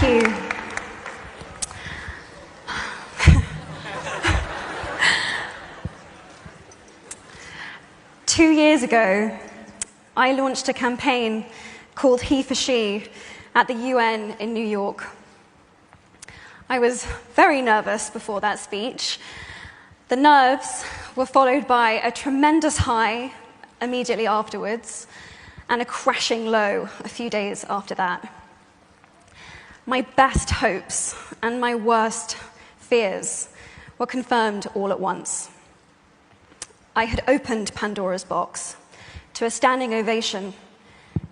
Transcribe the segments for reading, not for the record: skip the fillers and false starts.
you. 2 years ago, I launched a campaign called He for She at the UN in New York. I was very nervous before that speech. The nerves were followed by a tremendous high immediately afterwards and a crashing low a few days after that. My best hopes and my worst fears were confirmed all at once. I had opened Pandora's box to a standing ovation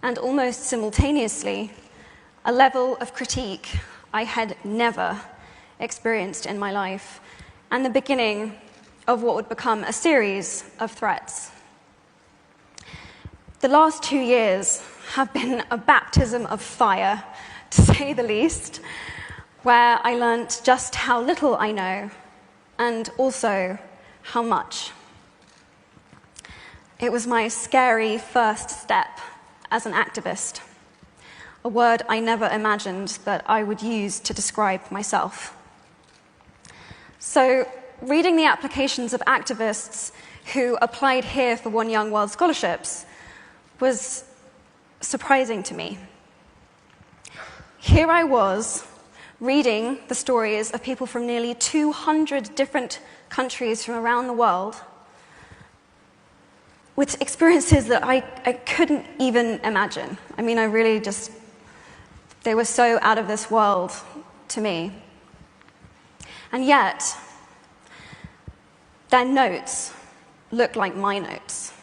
and almost simultaneously a level of critique I had never experienced in my life, and the beginning of what would become a series of threats. The last 2 years have been a baptism of fire, to say the least, where I learnt just how little I know and also how much. It was my scary first step as an activist, a word I never imagined that I would use to describe myself. So, reading the applications of activists who applied here for One Young World Scholarships was surprising to me. Here I was, reading the stories of people from nearly 200 different countries from around the world, with experiences that I couldn't even imagine. I mean, they were so out of this world to me. And yet, their notes looked like my notes.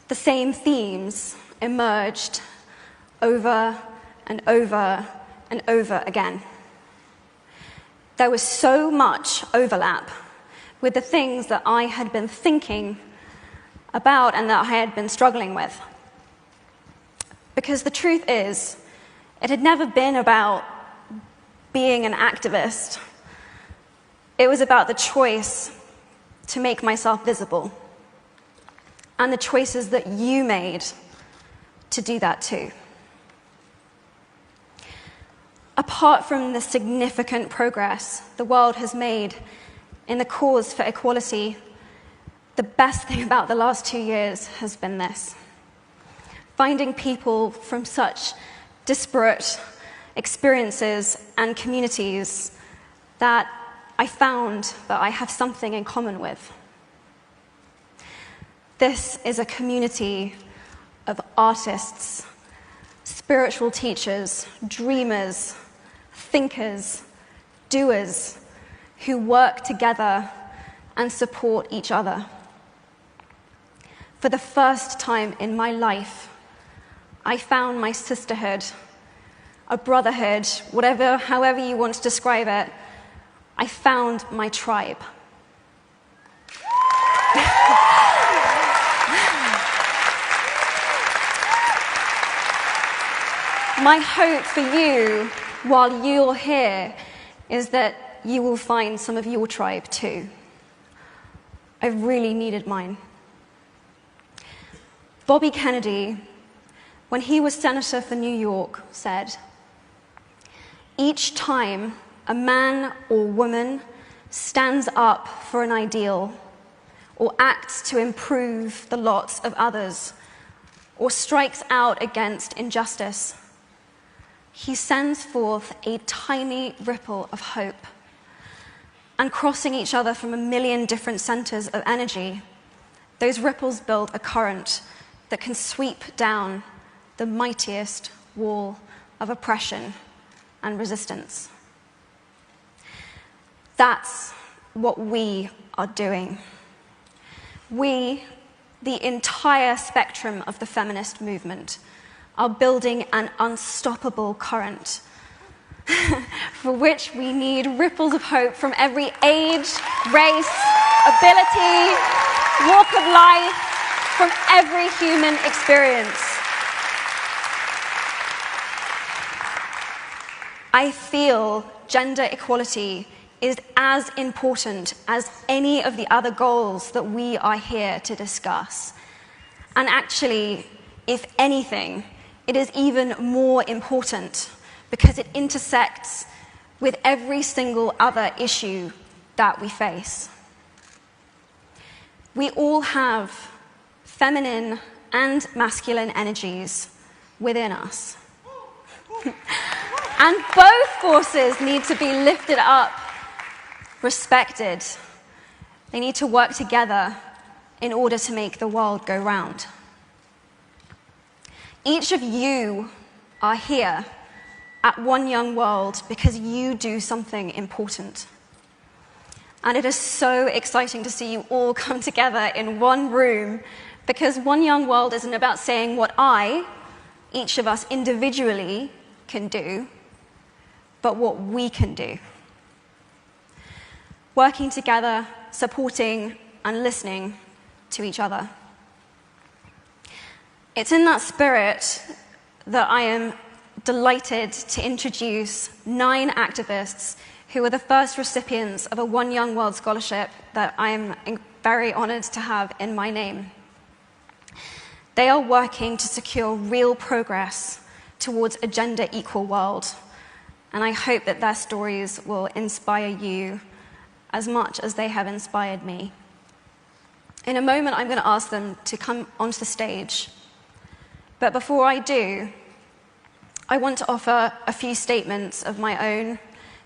The same themes emerged over and over and over again. There was so much overlap with the things that I had been thinking about and that I had been struggling with. Because the truth is, it had never been about being an activist. It was about the choice to make myself visible, and the choices that you made to do that too. Apart from the significant progress the world has made in the cause for equality, the best thing about the last 2 years has been this: finding people from such disparate experiences and communities that I found that I have something in common with. This is a community of artists, spiritual teachers, dreamers, thinkers, doers, who work together and support each other. For the first time in my life, I found my sisterhood, a brotherhood, however you want to describe it. I found my tribe. My hope for you, while you're here, is that you will find some of your tribe too. I really needed mine. Bobby Kennedy, when he was senator for New York, said, "Each time a man or woman stands up for an ideal, or acts to improve the lots of others, or strikes out against injustice, he sends forth a tiny ripple of hope. And crossing each other from a million different centers of energy, those ripples build a current that can sweep down the mightiest wall of oppression and resistance." That's what we are doing. We, the entire spectrum of the feminist movement, are building an unstoppable current for which we need ripples of hope from every age, race, ability, walk of life, from every human experience. I feel gender equality is as important as any of the other goals that we are here to discuss. And actually, if anything, it is even more important because it intersects with every single other issue that we face. We all have feminine and masculine energies within us. And both forces need to be lifted up, respected. They need to work together in order to make the world go round. Each of you are here at One Young World because you do something important. And it is so exciting to see you all come together in one room, because One Young World isn't about saying what each of us individually, can do, but what we can do. Working together, supporting, and listening to each other. It's in that spirit that I am delighted to introduce 9 activists who are the first recipients of a One Young World scholarship that I am very honored to have in my name. They are working to secure real progress towards a gender-equal world, and I hope that their stories will inspire you as much as they have inspired me. In a moment, I'm going to ask them to come onto the stage, but before I do, I want to offer a few statements of my own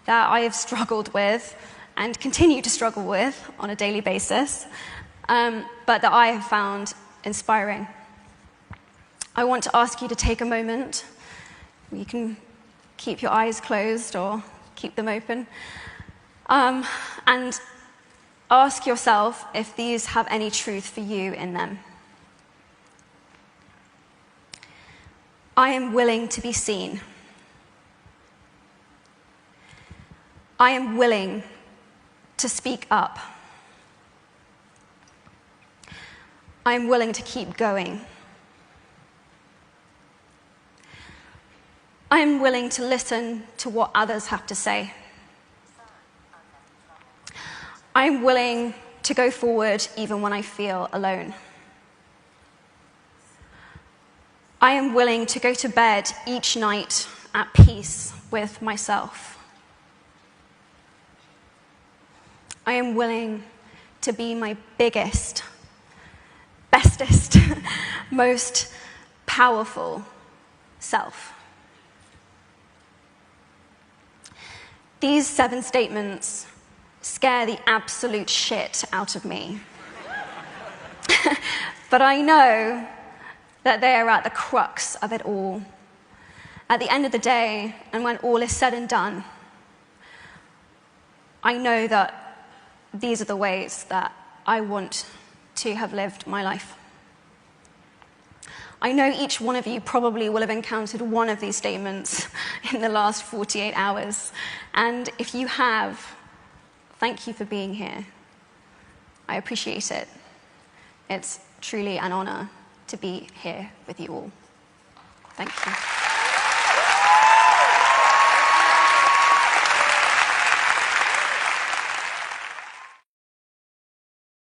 that I have struggled with and continue to struggle with on a daily basis, but that I have found inspiring. I want to ask you to take a moment. You can keep your eyes closed or keep them open, and ask yourself if these have any truth for you in them. I am willing to be seen. I am willing to speak up. I am willing to keep going. I am willing to listen to what others have to say. I am willing to go forward even when I feel alone. I am willing to go to bed each night at peace with myself. I am willing to be my biggest, bestest, most powerful self. These 7 statements scare the absolute shit out of me. But I know that they are at the crux of it all. At the end of the day, and when all is said and done, I know that these are the ways that I want to have lived my life. I know each one of you probably will have encountered one of these statements in the last 48 hours. And if you have, thank you for being here. I appreciate it. It's truly an honor to be here with you all. Thank you.